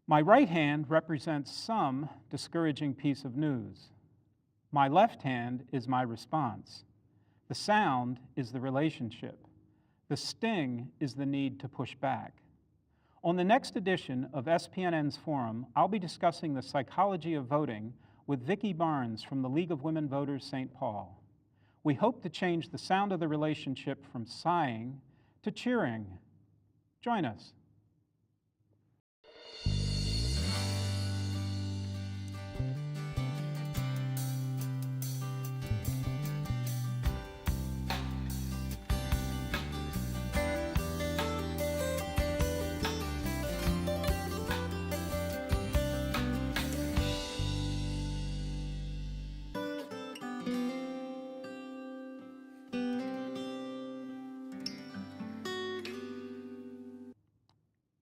My right hand represents some discouraging piece of news. My left hand is my response. The sound is the relationship. The sting is the need to push back. On the next edition of SPNN's Forum, I'll be discussing the psychology of voting with Vicki Barnes from the League of Women Voters St. Paul. We hope to change the sound of the relationship from sighing to cheering. Join us.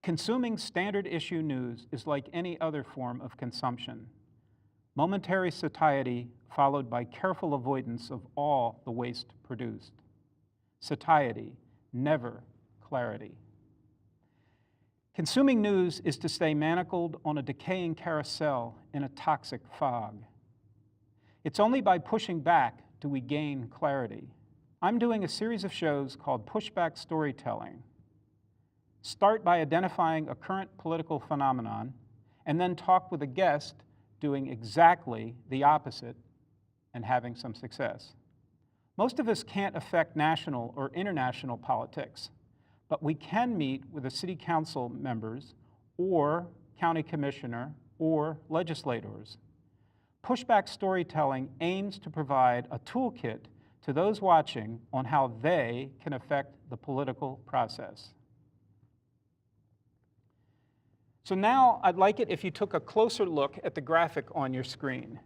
Consuming standard issue news is like any other form of consumption. Momentary satiety followed by careful avoidance of all the waste produced. Satiety, never clarity. Consuming news is to stay manacled on a decaying carousel in a toxic fog. It's only by pushing back do we gain clarity. I'm doing a series of shows called Pushback Storytelling. Start by identifying a current political phenomenon, and then talk with a guest doing exactly the opposite and having some success. Most of us can't affect national or international politics, but we can meet with the city council members or county commissioner or legislators. Pushback storytelling aims to provide a toolkit to those watching on how they can affect the political process. So now I'd like it if you took a closer look at the graphic on your screen.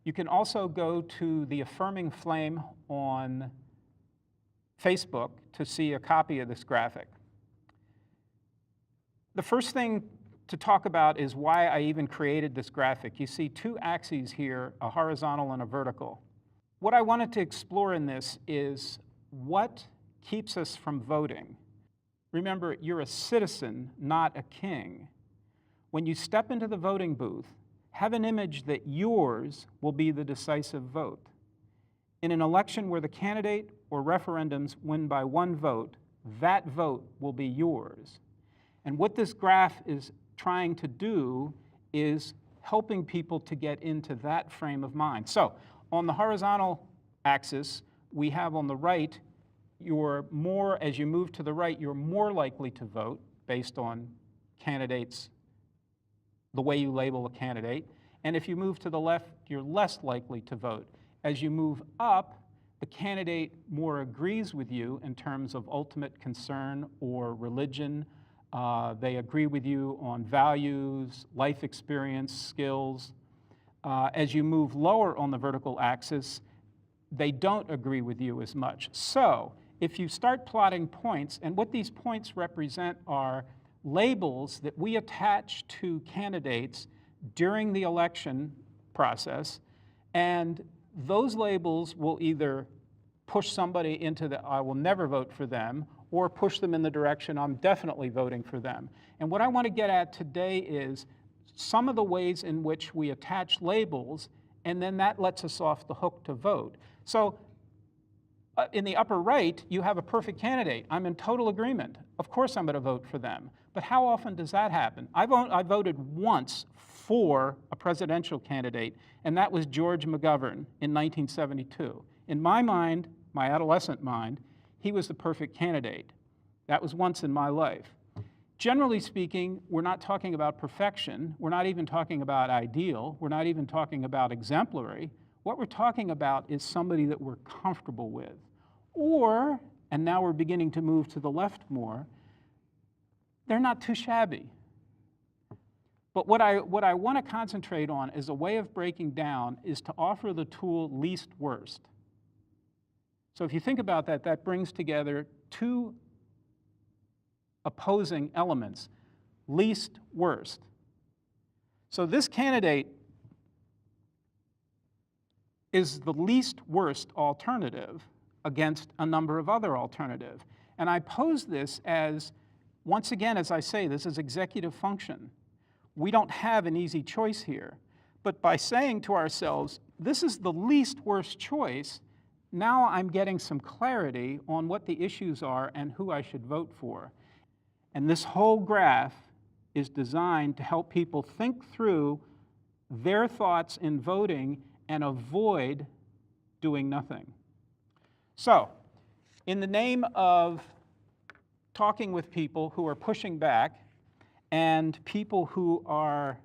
You can also go to the Affirming Flame on Facebook to see a copy of this graphic. The first thing to talk about is why I even created this graphic. You see two axes here, a horizontal and a vertical. What I wanted to explore in this is what keeps us from voting. Remember, you're a citizen, not a king. When you step into the voting booth, have an image that yours will be the decisive vote. In an election where the candidate or referendums win by one vote, that vote will be yours. And what this graph is trying to do is helping people to get into that frame of mind. So on the horizontal axis, we have on the right, as you move to the right, you're more likely to vote based on candidates, the way you label a candidate. And if you move to the left, you're less likely to vote. As you move up, the candidate more agrees with you in terms of ultimate concern or religion. They agree with you on values, life experience, skills. As you move lower on the vertical axis, they don't agree with you as much. So if you start plotting points, and what these points represent are labels that we attach to candidates during the election process, and those labels will either push somebody into the I will never vote for them, or push them in the direction I'm definitely voting for them. And what I want to get at today is some of the ways in which we attach labels, and then that lets us off the hook to vote. So in the upper right, you have a perfect candidate. I'm in total agreement. Of course I'm going to vote for them. But how often does that happen? I voted once for a presidential candidate, and that was George McGovern in 1972. In my mind, my adolescent mind, he was the perfect candidate. That was once in my life. Generally speaking, we're not talking about perfection. We're not even talking about ideal. We're not even talking about exemplary. What we're talking about is somebody that we're comfortable with. Or, and now we're beginning to move to the left more, they're not too shabby. But what I want to concentrate on as a way of breaking down is to offer the tool least worst. So if you think about that, that brings together two opposing elements, least worst. So this candidate is the least worst alternative against a number of other alternatives. And I pose this as, once again, as I say, this is executive function. we don't have an easy choice here. But by saying to ourselves, this is the least worst choice, now I'm getting some clarity on what the issues are and who I should vote for. And this whole graph is designed to help people think through their thoughts in voting and avoid doing nothing. So, in the name of talking with people who are pushing back and people who are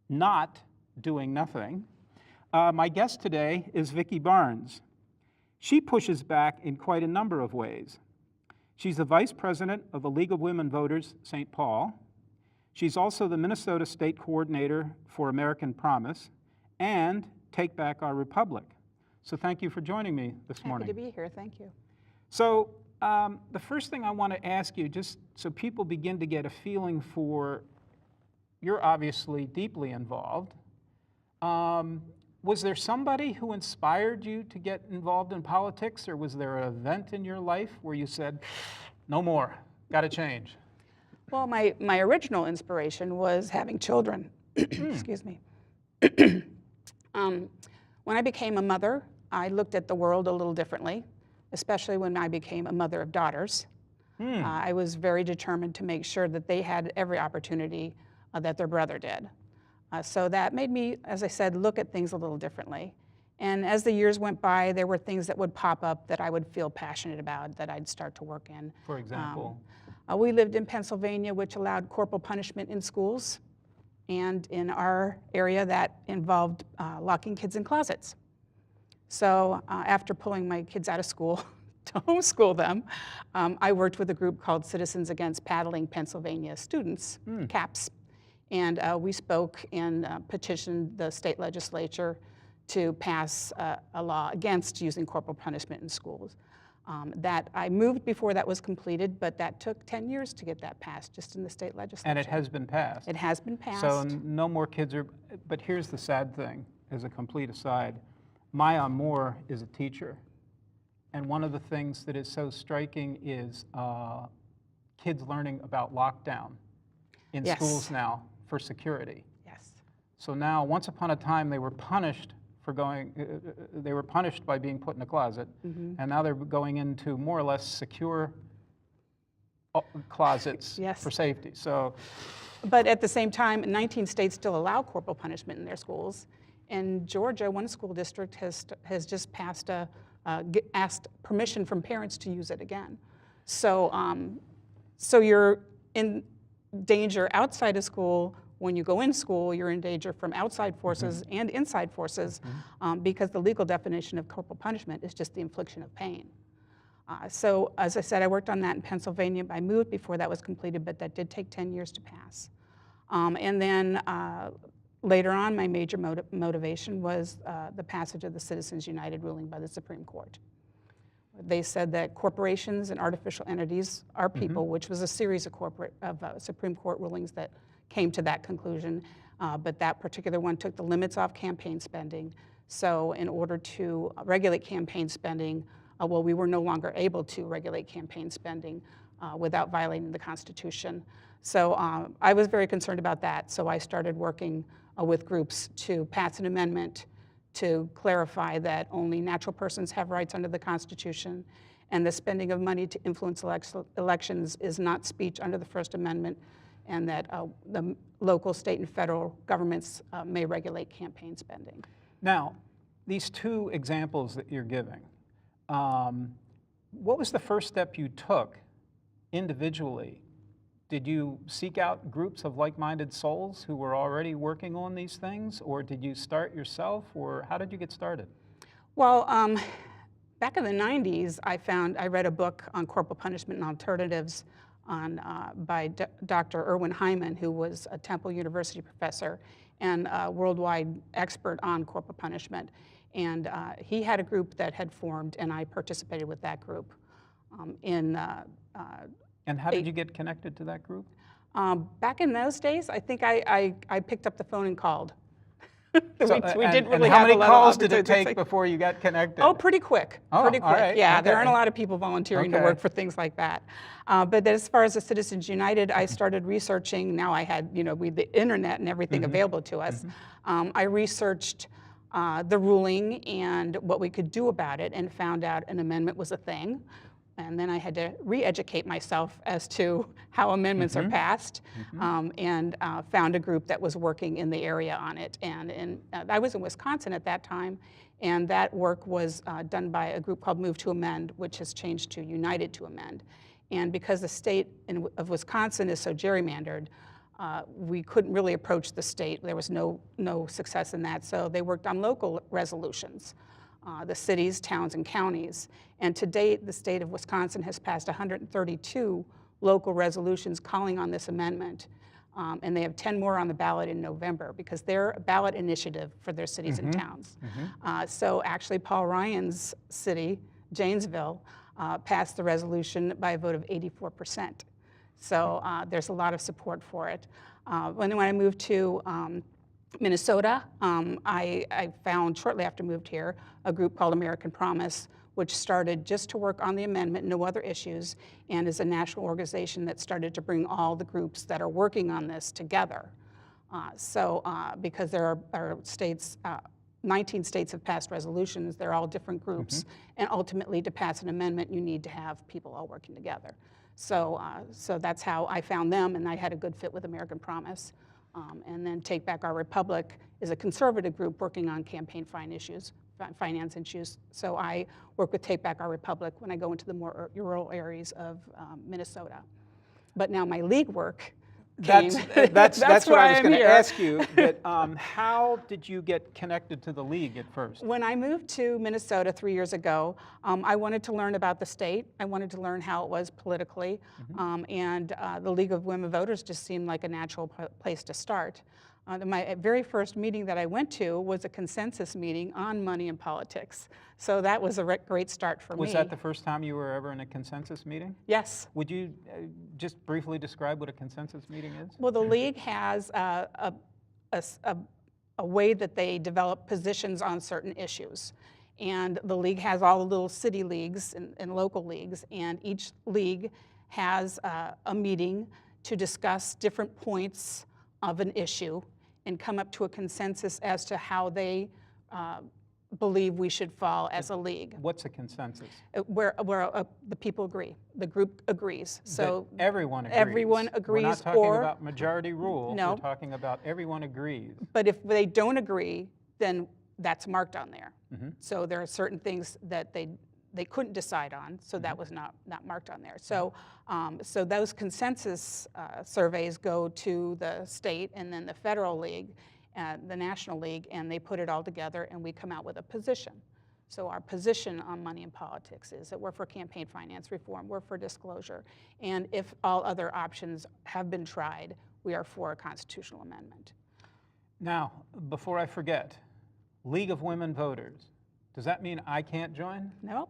not doing nothing, my guest today is Vicki Barnes. She pushes back in quite a number of ways. She's the vice president of the League of Women Voters, St. Paul. She's also the Minnesota State Coordinator for American Promise and Take Back Our Republic. So thank you for joining me this morning. Happy to be here, thank you. So the first thing I want to ask you, just so people begin to get a feeling for, you're obviously deeply involved. Was there somebody who inspired you to get involved in politics, or was there an event in your life where you said, no more, got to change? Well, my original inspiration was having children. Excuse me. When I became a mother, I looked at the world a little differently, especially when I became a mother of daughters. I was very determined to make sure that they had every opportunity that their brother did. So that made me, as I said, look at things a little differently. And as the years went by, there were things that would pop up that I would feel passionate about, that I'd start to work in. For example? We lived in Pennsylvania, which allowed corporal punishment in schools. And in our area, that involved locking kids in closets. So after pulling my kids out of school to homeschool them, I worked with a group called Citizens Against Paddling Pennsylvania Students, CAPS. And we spoke and petitioned the state legislature to pass a law against using corporal punishment in schools. That I moved before that was completed, but that took 10 years to get that passed, just in the state legislature. And it has been passed. It has been passed. So no more kids are, but here's the sad thing, as a complete aside. My Moore is a teacher. And one of the things that is so striking is kids learning about lockdown in schools now for security. Yes. So now, once upon a time, they were punished for they were punished by being put in a closet, and now they're going into more or less secure closets for safety. So, but at the same time, 19 states still allow corporal punishment in their schools. And Georgia, one school district has just passed asked permission from parents to use it again. So, so you're in danger outside of school. When you go in school, you're in danger from outside forces and inside forces because the legal definition of corporal punishment is just the infliction of pain. So as I said, I worked on that in Pennsylvania. I moved before that was completed, but that did take 10 years to pass. And then later on, my major motivation was the passage of the Citizens United ruling by the Supreme Court. They said that corporations and artificial entities are people, which was a series of Supreme Court rulings that came to that conclusion, but that particular one took the limits off campaign spending. So in order to regulate campaign spending, well, we were no longer able to regulate campaign spending without violating the Constitution. So I was very concerned about that, so I started working with groups to pass an amendment to clarify that only natural persons have rights under the Constitution, and the spending of money to influence elections is not speech under the First Amendment, and that the local, state, and federal governments may regulate campaign spending. Now, these two examples that you're giving, what was the first step you took individually? Did you seek out groups of like-minded souls who were already working on these things, or did you start yourself, or how did you get started? Well, back in the 90s, I read a book on corporal punishment and alternatives by Dr. Erwin Hyman, who was a Temple University professor and a worldwide expert on corporal punishment. And he had a group that had formed, and I participated with that group And how did you get connected to that group? Back in those days, I think I picked up the phone and called. we So, didn't and really how have many a lot calls of did it opportunities. take before you got connected? Oh, pretty quick. Oh, Pretty all quick. right, Yeah, there aren't a okay. lot of people volunteering to Okay. work for things like that. But as far as the Citizens United, I started researching. Now I had, the internet and everything available to us. I researched the ruling and what we could do about it, and found out an amendment was a thing. And then I had to re-educate myself as to how amendments are passed, and found a group that was working in the area on it. And I was in Wisconsin at that time, and that work was done by a group called Move to Amend, which has changed to United to Amend. And because the state of Wisconsin is so gerrymandered, we couldn't really approach the state. There was no success in that, so they worked on local resolutions. The cities, towns, and counties. And to date, the state of Wisconsin has passed 132 local resolutions calling on this amendment. And they have 10 more on the ballot in November, because they're a ballot initiative for their cities and towns. So actually, Paul Ryan's city, Janesville, passed the resolution by a vote of 84%. So there's a lot of support for it. When I moved to Minnesota, I found shortly after I moved here a group called American Promise, which started just to work on the amendment, no other issues, and is a national organization that started to bring all the groups that are working on this together. Because there are states, 19 states have passed resolutions, they're all different groups, and ultimately to pass an amendment, you need to have people all working together. So that's how I found them, and I had a good fit with American Promise. And then Take Back Our Republic is a conservative group working on campaign finance issues. So I work with Take Back Our Republic when I go into the more rural areas of Minnesota. But now my league work came. That's what I was going to here. ask you. But how did you get connected to the league at first? When I moved to Minnesota 3 years ago, I wanted to learn about the state. I wanted to learn how it was politically. And the League of Women Voters just seemed like a natural place to start. My very first meeting that I went to was a consensus meeting on money and politics. So that was a great start for me. Was that the first time you were ever in a consensus meeting? Yes. Would you just briefly describe what a consensus meeting is? Well, the league has a way that they develop positions on certain issues. And the league has all the little city leagues and local leagues, and each league has a meeting to discuss different points of an issue and come up to a consensus as to how they believe we should fall as a league. What's a consensus? Where the people agree, the group agrees. So that everyone agrees. Everyone agrees. We're not talking about majority rule. No. We're talking about everyone agrees. But if they don't agree, then that's marked on there. So there are certain things that they couldn't decide on, so that was not marked on there. So so those consensus surveys go to the state and then the federal league, the National League, and they put it all together, and we come out with a position. So our position on money and politics is that we're for campaign finance reform, we're for disclosure, and if all other options have been tried, we are for a constitutional amendment. Now, before I forget, League of Women Voters, does that mean I can't join? No.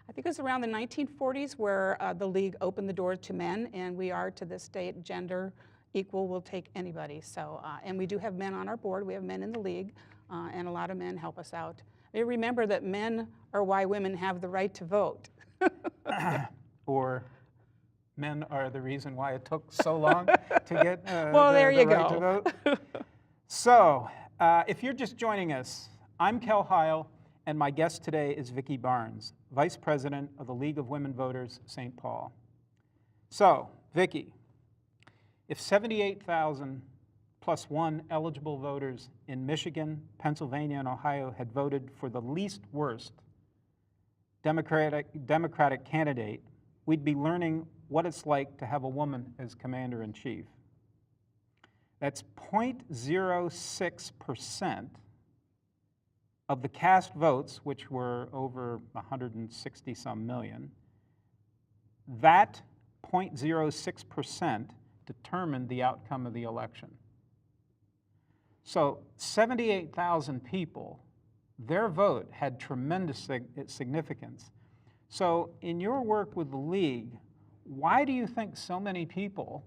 I think it was around the 1940s where the league opened the door to men, and we are to this day gender equal. We'll take anybody. So, and we do have men on our board. We have men in the league, and a lot of men help us out. And remember that men are why women have the right to vote. Or men are the reason why it took so long to get well, there you right go. to vote. So, if you're just joining us, I'm Kel Heyl, and my guest today is Vicki Barnes, Vice President of the League of Women Voters, St. Paul. So, Vicki, if 78,000 plus one eligible voters in Michigan, Pennsylvania, and Ohio had voted for the least worst Democratic candidate, we'd be learning what it's like to have a woman as commander-in-chief. That's 0.06% of the cast votes, which were over 160-some million. That 0.06% determined the outcome of the election. So 78,000 people, their vote had tremendous significance. So in your work with the League, why do you think so many people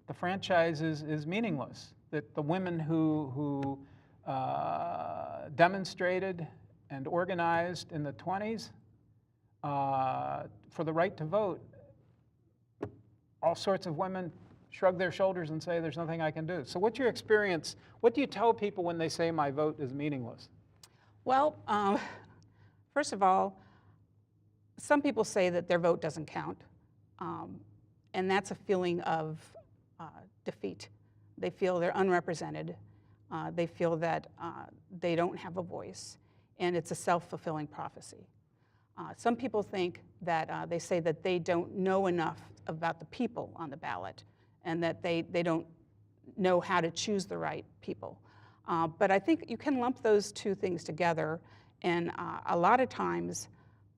the franchise is meaningless, that the women who demonstrated and organized in the 20s for the right to vote, all sorts of women shrug their shoulders and say, there's nothing I can do. So what's your experience? What do you tell people when they say my vote is meaningless? Well, first of all, some people say that their vote doesn't count, and that's a feeling of defeat. They feel they're unrepresented. They feel that they don't have a voice, and it's a self-fulfilling prophecy. Some people think that they say that they don't know enough about the people on the ballot, and that they don't know how to choose the right people. But I think you can lump those two things together, and a lot of times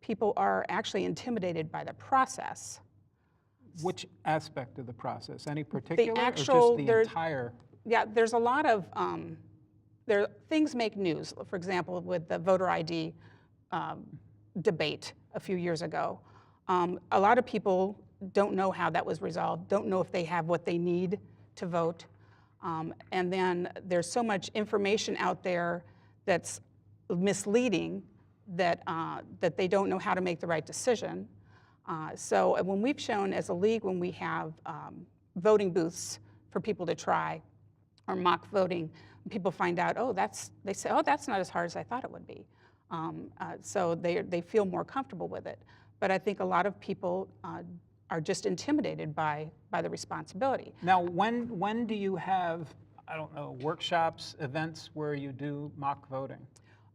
people are actually intimidated by the process. Which aspect of the process? Any particular, or just the entire? Yeah, there's a lot of, things make news. For example, with the voter ID debate a few years ago. A lot of people don't know how that was resolved, don't know if they have what they need to vote. And then there's so much information out there that's misleading that, that they don't know how to make the right decision. So when we've shown as a league, when we have voting booths for people to try, or mock voting, people find out, they say, that's not as hard as I thought it would be. So they feel more comfortable with it. But I think a lot of people are just intimidated by the responsibility. Now, when do you have, I don't know, workshops, events where you do mock voting?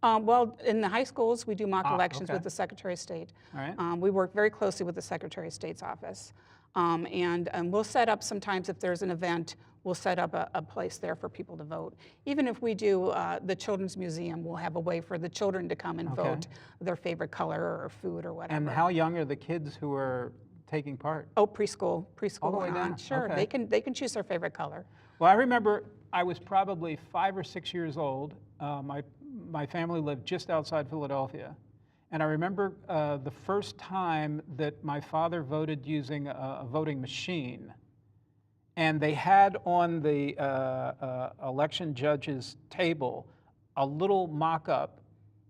Well, in the high schools, we do mock elections with the Secretary of State. All right. We work very closely with the Secretary of State's office. And we'll set up, sometimes if there's an event, we'll set up a place there for people to vote. Even if we do the Children's Museum, we'll have a way for the children to come and vote their favorite color or food or whatever. And how young are the kids who are taking part? Oh, preschool All the way on. down. Sure, Okay. they can choose their favorite color. Well, I remember I was probably 5 or 6 years old. My family lived just outside Philadelphia. And I remember the first time that my father voted using a voting machine. And they had on the election judge's table a little mock-up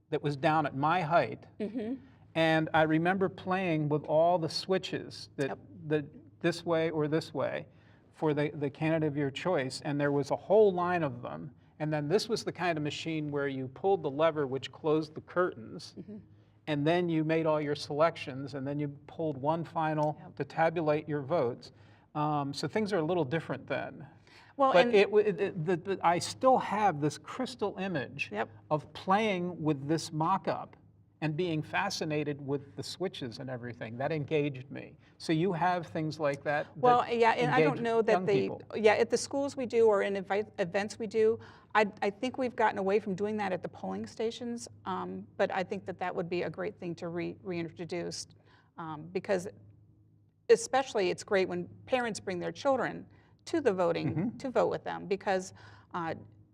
that was down at my height. Mm-hmm. And I remember playing with all the switches, that this way or this way, for the candidate of your choice. And there was a whole line of them. And then this was the kind of machine where you pulled the lever which closed the curtains. Mm-hmm. And then you made all your selections, and then you pulled one final to tabulate your votes. So things are a little different then. Well, but I still have this crystal image of playing with this mock-up and being fascinated with the switches and everything. That engaged me. So you have things like that? Well, yeah, and I don't know that at the schools we do, or in events we do, I think we've gotten away from doing that at the polling stations, but I think that would be a great thing to reintroduce, because especially it's great when parents bring their children to the voting, to vote with them, because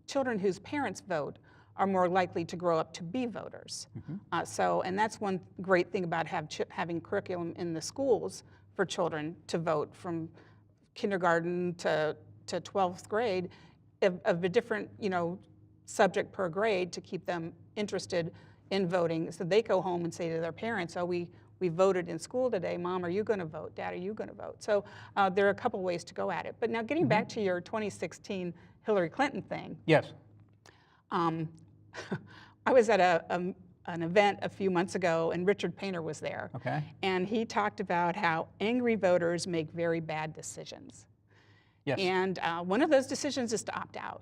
children whose parents vote are more likely to grow up to be voters. And that's one great thing about having curriculum in the schools for children to vote from kindergarten to 12th grade, of a different subject per grade, to keep them interested in voting. So they go home and say to their parents, we voted in school today. Mom, are you going to vote? Dad, are you going to vote? So there are a couple ways to go at it. But now getting back to your 2016 Hillary Clinton thing. Yes. I was at an event a few months ago, and Richard Painter was there. Okay. And he talked about how angry voters make very bad decisions. Yes. And one of those decisions is to opt out.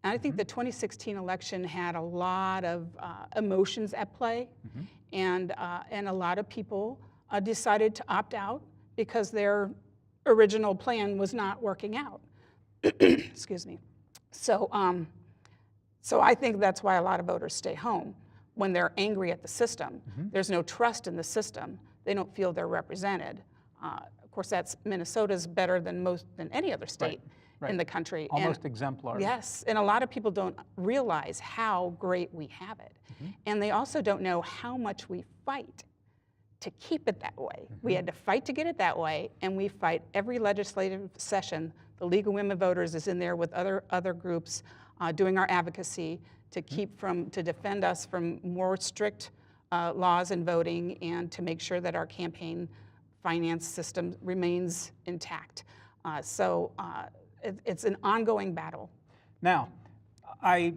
And I think the 2016 election had a lot of emotions at play, and a lot of people decided to opt out because their original plan was not working out. Excuse me. So I think that's why a lot of voters stay home when they're angry at the system. There's no trust in the system. They don't feel they're represented. Of course, Minnesota's better than any other state in the country. Almost exemplary. Yes, and a lot of people don't realize how great we have it. And they also don't know how much we fight to keep it that way. We had to fight to get it that way, and we fight every legislative session. The League of Women Voters is in there with other groups doing our advocacy to to defend us from more strict laws in voting and to make sure that our campaign finance system remains intact. It's an ongoing battle. Now, I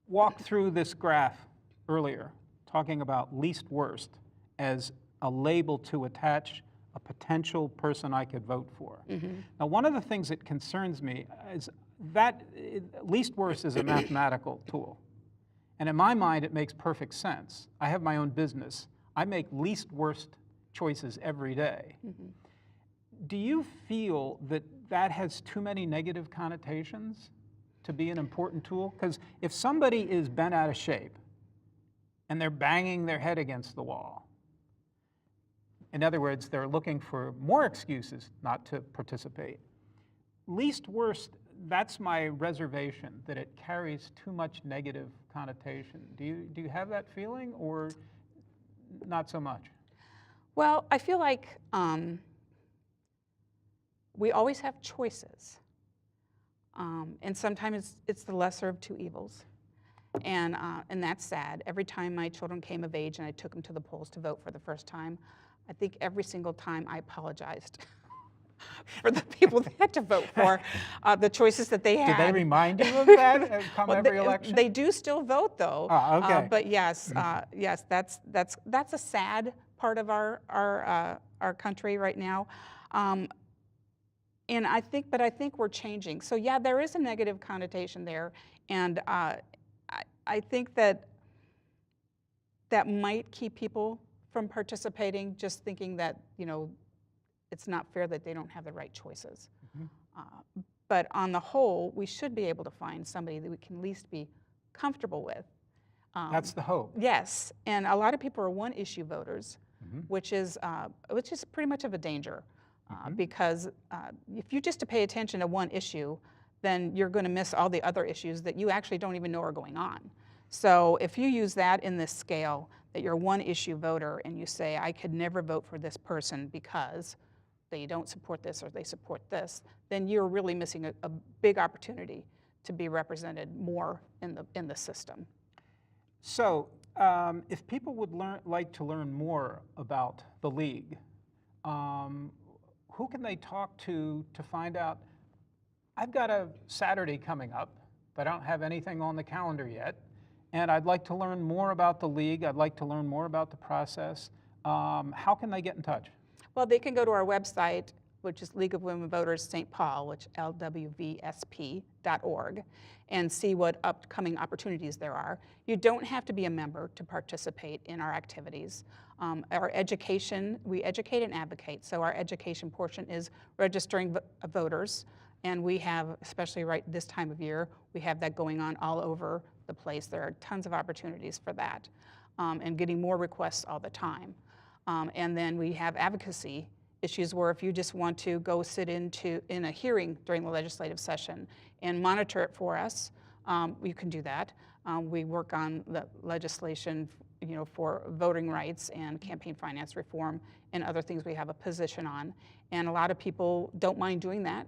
walked through this graph earlier, talking about least worst as a label to attach a potential person I could vote for. Now, one of the things that concerns me is that least worst is a mathematical tool. And in my mind, it makes perfect sense. I have my own business. I make least worst choices every day. Do you feel that that has too many negative connotations to be an important tool? Because if somebody is bent out of shape and they're banging their head against the wall, in other words, they're looking for more excuses not to participate, least worst, that's my reservation, that it carries too much negative connotation. Do you have that feeling, or not so much? Well, I feel like we always have choices. And sometimes it's the lesser of two evils. And that's sad. Every time my children came of age and I took them to the polls to vote for the first time, I think every single time I apologized for the people they had to vote for, the choices that they had. Did they remind you of that come every election? They do still vote, though. Oh, okay. But yes, yes, that's a sad part of our country right now. And I think we're changing. So yeah, there is a negative connotation there, and I think that might keep people from participating, just thinking that, it's not fair that they don't have the right choices. But on the whole, we should be able to find somebody that we can at least be comfortable with. That's the hope. Yes, and a lot of people are one-issue voters, which is pretty much of a danger, because if you just pay attention to one issue, then you're going to miss all the other issues that you actually don't even know are going on. So if you use that in this scale, that you're a one-issue voter and you say, I could never vote for this person because they don't support this or they support this, then you're really missing a big opportunity to be represented more in the system. So if people would like to learn more about the League, who can they talk to find out? I've got a Saturday coming up, but I don't have anything on the calendar yet, and I'd like to learn more about the League. I'd like to learn more about the process. How can they get in touch? Well, they can go to our website, which is League of Women Voters St. Paul, which LWVSP.org, and see what upcoming opportunities there are. You don't have to be a member to participate in our activities. Our education, we educate and advocate, so our education portion is registering voters, and we have, especially right this time of year, we have that going on all over the place. There are tons of opportunities for that, and getting more requests all the time. And then we have advocacy issues where if you just want to go sit in a hearing during the legislative session and monitor it for us, you can do that. We work on the legislation, for voting rights and campaign finance reform and other things we have a position on. And a lot of people don't mind doing that,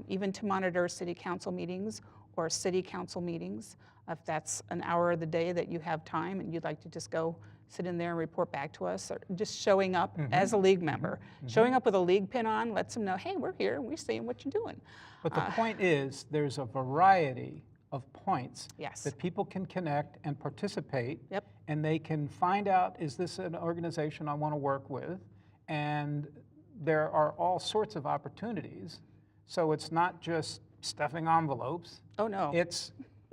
even to monitor city council meetings or city council meetings. If that's an hour of the day that you have time and you'd like to just go sit in there and report back to us, or just showing up as a League member. Showing up with a League pin on lets them know, hey, we're here and we're seeing what you're doing. But the point is, there's a variety of points that people can connect and participate, and they can find out, is this an organization I want to work with? And there are all sorts of opportunities. So it's not just stuffing envelopes. Oh, no.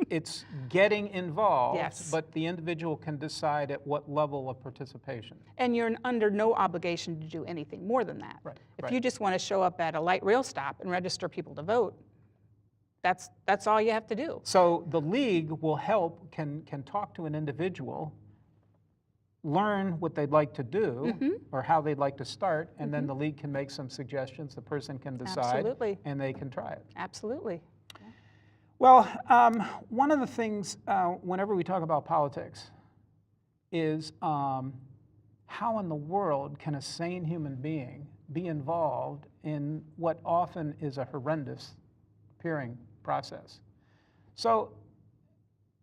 It's getting involved, Yes. but the individual can decide at what level of participation. And you're under no obligation to do anything more than that. If you just want to show up at a light rail stop and register people to vote, that's all you have to do. So the League will help, can talk to an individual, learn what they'd like to do or how they'd like to start, and then the League can make some suggestions. The person can decide, Absolutely. and they can try it. Absolutely. Well, one of the things whenever we talk about politics is how in the world can a sane human being be involved in what often is a horrendous peering process? So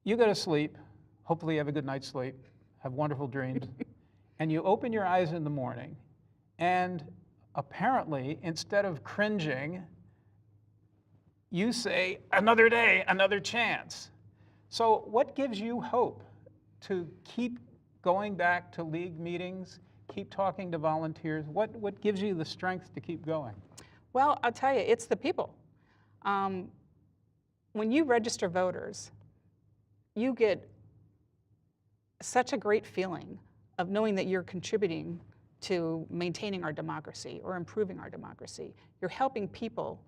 you go to sleep, hopefully you have a good night's sleep, have wonderful dreams, and you open your eyes in the morning, and apparently, instead of cringing, you say, another day, another chance. So what gives you hope to keep going back to league meetings, keep talking to volunteers? What gives you the strength to keep going? Well, I'll tell you, it's the people. When you register voters, you get such a great feeling of knowing that you're contributing to maintaining our democracy or improving our democracy. You're helping people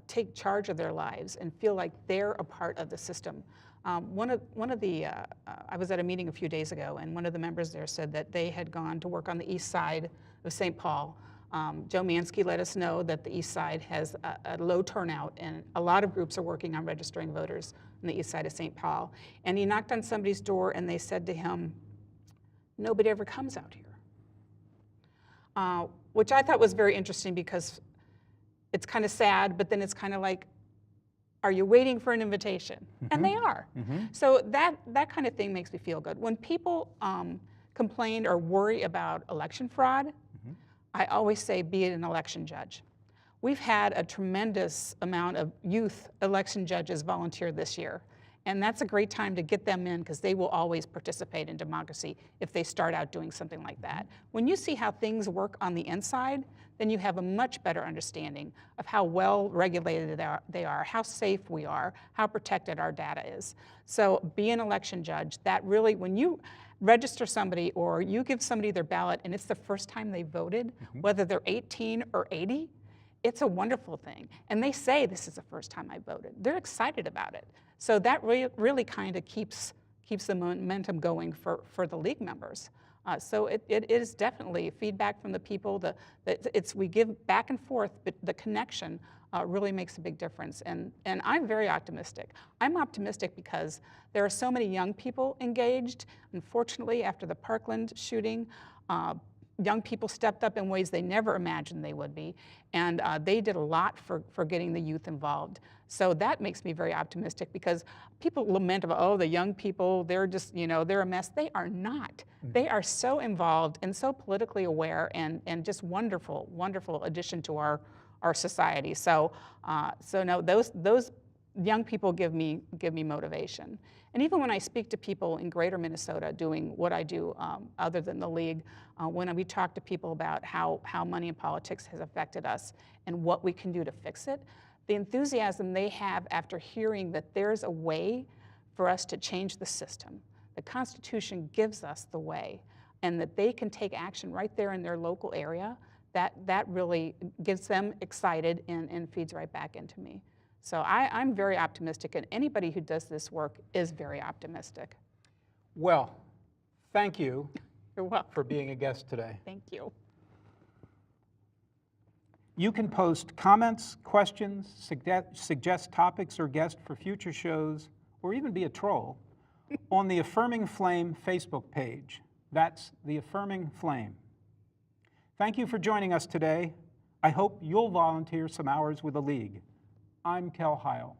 take charge of their lives and feel like they're a part of the system. I was at a meeting a few days ago, and one of the members there said that they had gone to work on the east side of St. Paul. Joe Mansky let us know that the east side has a low turnout, and a lot of groups are working on registering voters on the east side of St. Paul. And he knocked on somebody's door, and they said to him, nobody ever comes out here. Which I thought was very interesting, because it's kind of sad, but then it's kind of like, are you waiting for an invitation? Mm-hmm. And they are. Mm-hmm. So that kind of thing makes me feel good. When people complain or worry about election fraud, mm-hmm. I always say, be it an election judge. We've had a tremendous amount of youth election judges volunteer this year. And that's a great time to get them in, because they will always participate in democracy if they start out doing something like that. When you see how things work on the inside, then you have a much better understanding of how well regulated they are, how safe we are, how protected our data is. So be an election judge. That really, when you register somebody or you give somebody their ballot and it's the first time they voted, mm-hmm. whether they're 18 or 80, it's a wonderful thing. And they say, this is the first time I voted. They're excited about it. So that really kind of keeps the momentum going for the league members. So it is definitely feedback from the people. We give back and forth, but the connection really makes a big difference. And I'm very optimistic. I'm optimistic because there are so many young people engaged. Unfortunately, after the Parkland shooting, young people stepped up in ways they never imagined they would be, and they did a lot for getting the youth involved. So that makes me very optimistic, because people lament about, oh, the young people, they're just, they're a mess. They are not. Mm-hmm. They are so involved and so politically aware, and just wonderful, wonderful addition to our society. So no, those young people give me motivation. And even when I speak to people in greater Minnesota doing what I do other than the league, when we talk to people about how money in politics has affected us and what we can do to fix it, the enthusiasm they have after hearing that there's a way for us to change the system. The Constitution gives us the way, and that they can take action right there in their local area, that really gets them excited and feeds right back into me. So I'm very optimistic, and anybody who does this work is very optimistic. Well, thank you. You're welcome. For being a guest today. Thank you. You can post comments, questions, suggest topics or guests for future shows, or even be a troll on the Affirming Flame Facebook page. That's the Affirming Flame. Thank you for joining us today. I hope you'll volunteer some hours with the League. I'm Kel Heyl.